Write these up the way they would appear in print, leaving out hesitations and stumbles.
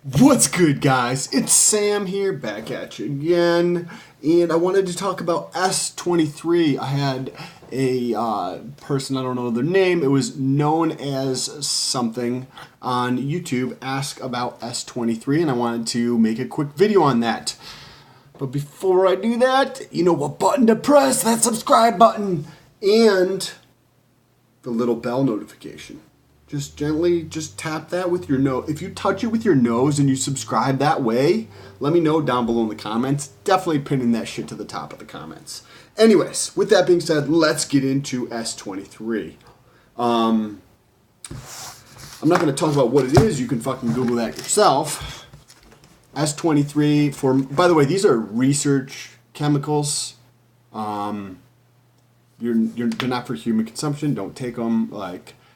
What's good, guys? It's Sam here, back at you again, and I wanted to talk about S23. I had a person, I don't know their name, it was known as something on YouTube, ask about S23, and I wanted to make a quick video on that. But before I do that, you know what button to press, that subscribe button, and the little bell notification. Just gently, just tap that with your nose. If you touch it with your nose and you subscribe that way, let me know down below in the comments. Definitely pinning that shit to the top of the comments. Anyways, with that being said, let's get into S23. I'm not going to talk about what it is. You can fucking Google that yourself. S23, by the way, these are research chemicals. They're not for human consumption. Don't take them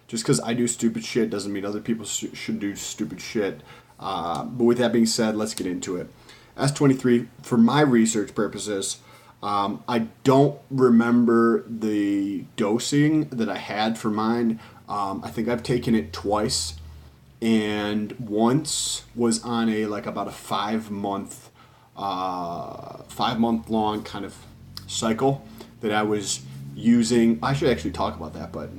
just because I do stupid shit doesn't mean other people should do stupid shit. But with that being said, let's get into it. S23, for my research purposes, I don't remember the dosing that I had for mine. I think I've taken it twice, and once was on about a 5 month long kind of cycle that I was using. I should actually talk about that, but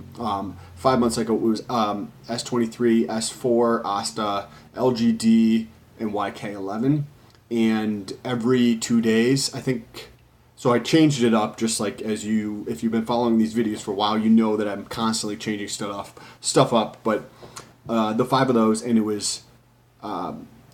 5 months ago it was S23, S4, Asta, LGD, and YK11, and every 2 days, I think. So I changed it up, just like if you've been following these videos for a while, you know that I'm constantly changing stuff up. But the 5 of those, and it was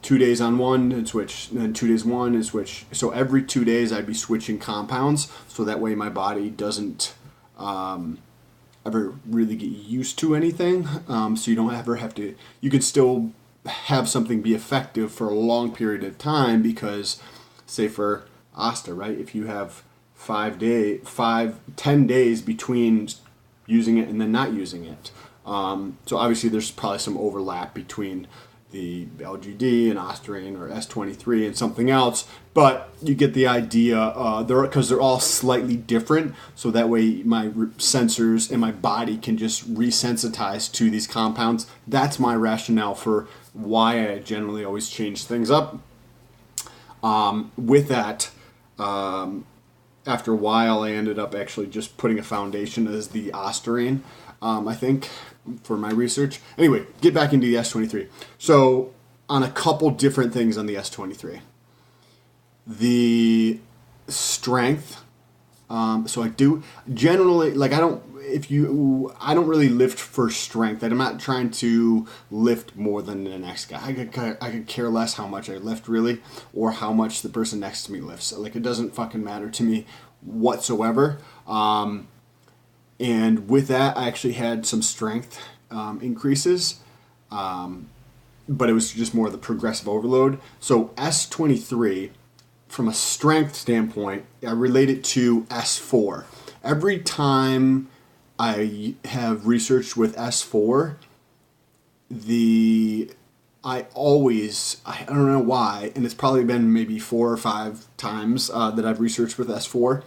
2 days on one and switch, and then 2 days one and switch. So every 2 days I'd be switching compounds, so that way my body doesn't ever really get used to anything. So you don't ever have to. You can still have something be effective for a long period of time, because, say for Asta, right? If you have 10 days between using it and then not using it. So obviously there's probably some overlap between the LGD and Ostarine or S23 and something else, but you get the idea, because they're all slightly different, so that way my sensors and my body can just resensitize to these compounds. That's my rationale for why I generally always change things up. With that, after a while I ended up actually just putting a foundation as the Ostarine, I think, for my research. Anyway, get back into the S23. So, on a couple different things on the S23. The strength. So I do generally, I don't really lift for strength. I'm not trying to lift more than the next guy. I could care less how much I lift, really, or how much the person next to me lifts. It doesn't fucking matter to me whatsoever. And with that, I actually had some strength increases, but it was just more of the progressive overload. So S23, from a strength standpoint, I relate it to S4. Every time I have researched with S4, I don't know why, and it's probably been maybe 4 or 5 times that I've researched with S4,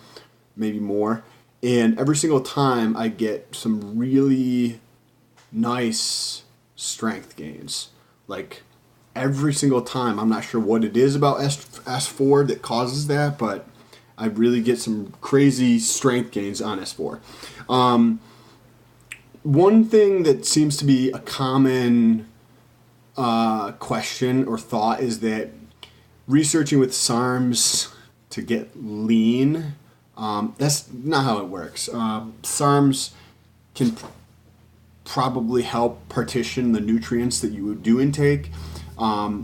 maybe more. And every single time I get some really nice strength gains. Every single time. I'm not sure what it is about S4 that causes that, but I really get some crazy strength gains on S4. One thing that seems to be a common question or thought is that researching with SARMs to get lean, that's not how it works. SARMs can probably help partition the nutrients that you do intake.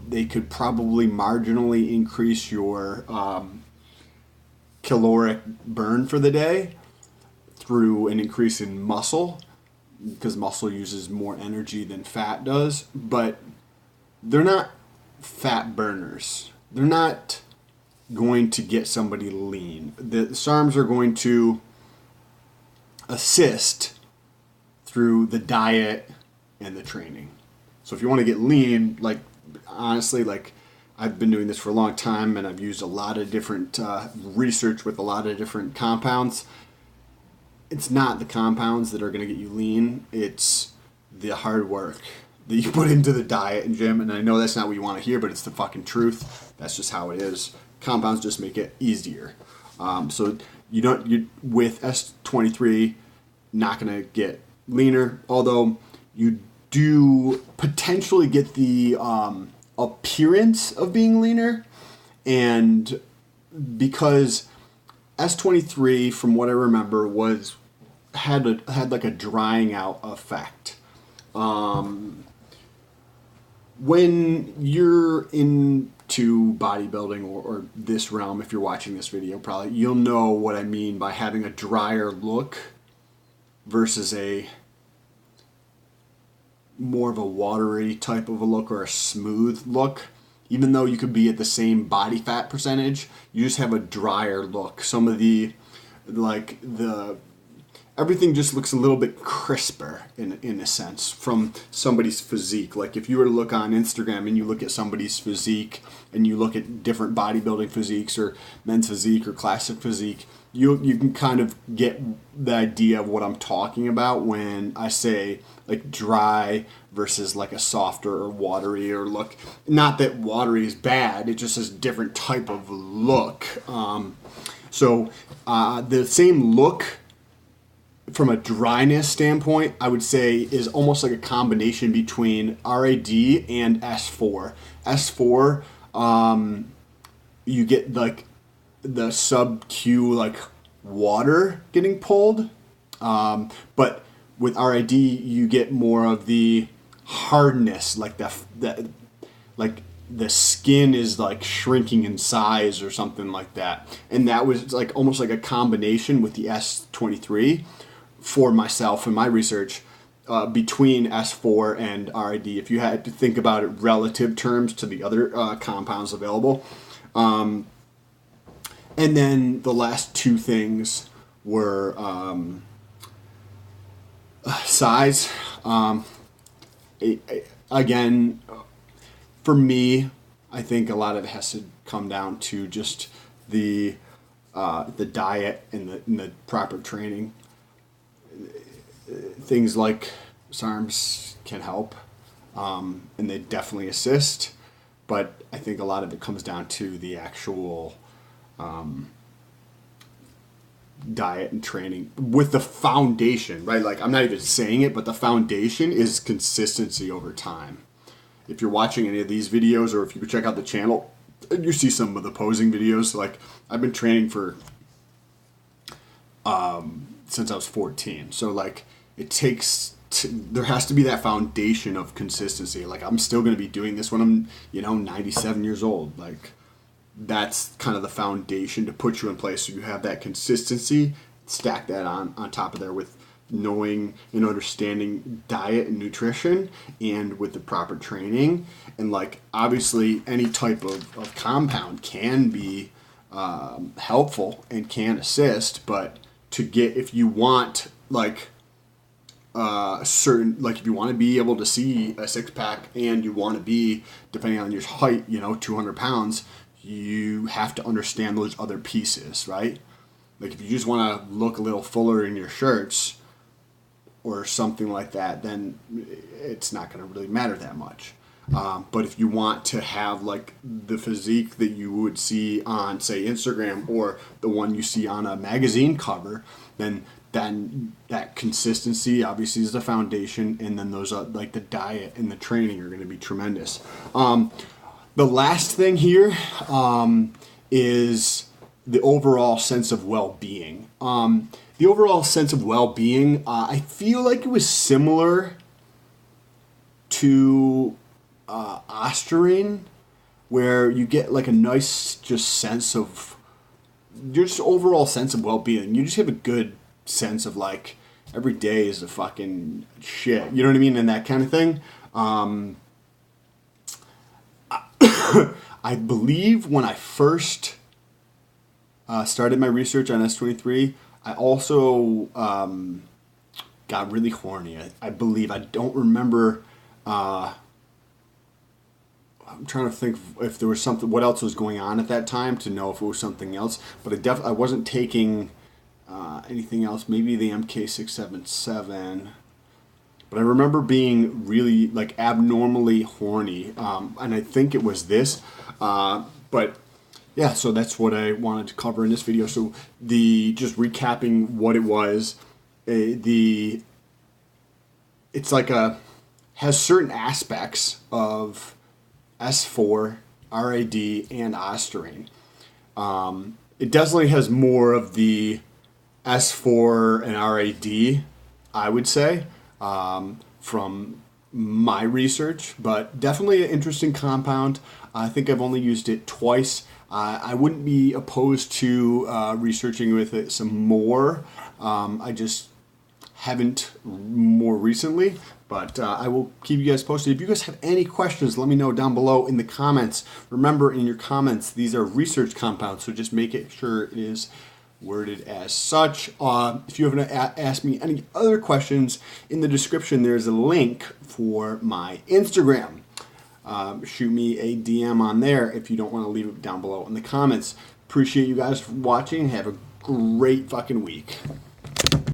They could probably marginally increase your caloric burn for the day through an increase in muscle, because muscle uses more energy than fat does, but they're not fat burners. They're not going to get somebody lean. The SARMs are going to assist through the diet and the training. So if you want to get lean, honestly, I've been doing this for a long time, and I've used a lot of different research with a lot of different compounds. It's not the compounds that are going to get you lean. It's the hard work that you put into the diet and gym. And I know that's not what you want to hear, but it's the fucking truth. That's just how it is. Compounds just make it easier. So you with S23, not going to get leaner, although you do potentially get the appearance of being leaner. And because S23, from what I remember, had like a drying out effect. When you're into bodybuilding or this realm, if you're watching this video, probably you'll know what I mean by having a drier look versus a more of a watery type of a look or a smooth look. Even though you could be at the same body fat percentage, you just have a drier look. Some of the everything just looks a little bit crisper in a sense from somebody's physique. Like if you were to look on Instagram and you look at somebody's physique and you look at different bodybuilding physiques or men's physique or classic physique, you can kind of get the idea of what I'm talking about when I say like dry versus like a softer or watery or look. Not that watery is bad, it just has a different type of look. So the same look from a dryness standpoint, I would say is almost like a combination between RAD and S4. S4, you get like the sub-Q like water getting pulled, but with RAD you get more of the hardness, like like the skin is like shrinking in size or something like that, and that was like almost like a combination with the S23 for myself and my research between S4 and RAD. If you had to think about it relative terms to the other compounds available. And then the last two things were size. Again, for me, I think a lot of it has to come down to just the diet and the proper training. Things like SARMs can help, and they definitely assist, but I think a lot of it comes down to the actual diet and training with the foundation, right? Like I'm not even saying it, but the foundation is consistency over time. If you're watching any of these videos, or if you check out the channel, you see some of the posing videos. Like I've been training for since I was 14, so like it takes there has to be that foundation of consistency. Like I'm still going to be doing this when I'm 97 years old. Like that's kind of the foundation to put you in place, so you have that consistency. Stack that on top of there with knowing and understanding diet and nutrition, and with the proper training. And like obviously any type of compound can be helpful and can assist, but if you want like certain, like if you want to be able to see a six-pack and you want to be, depending on your height, 200 pounds, you have to understand those other pieces, right? Like if you just want to look a little fuller in your shirts or something like that, then it's not going to really matter that much. But if you want to have like the physique that you would see on, say, Instagram, or the one you see on a magazine cover, then that consistency obviously is the foundation, and then those like the diet and the training are going to be tremendous. The last thing here is the overall sense of well-being. The overall sense of well-being, I feel like it was similar to Ostarine, where you get like a nice just sense of just overall sense of well-being. You just have a good sense of like every day is a fucking shit. You know what I mean? And that kind of thing. I believe when I first started my research on S23, I also got really horny. I believe. I don't remember. I'm trying to think if there was something, what else was going on at that time to know if it was something else. But I wasn't taking anything else. Maybe the mk-677. But I remember being really like abnormally horny, and I think it was this. But yeah, so that's what I wanted to cover in this video. So just recapping what it was, it's like has certain aspects of S4, RAD, and Ostarine. It definitely has more of the S4 and RAD, I would say, from my research, but definitely an interesting compound. I think I've only used it twice. I wouldn't be opposed to researching with it some more. I just haven't more recently, but I will keep you guys posted. If you guys have any questions, let me know down below in the comments. Remember, in your comments, these are research compounds, so just make it sure it is worded as such. If you haven't asked me any other questions, in the description there's a link for my Instagram. Shoot me a DM on there if you don't want to leave it down below in the comments. Appreciate you guys for watching. Have a great fucking week.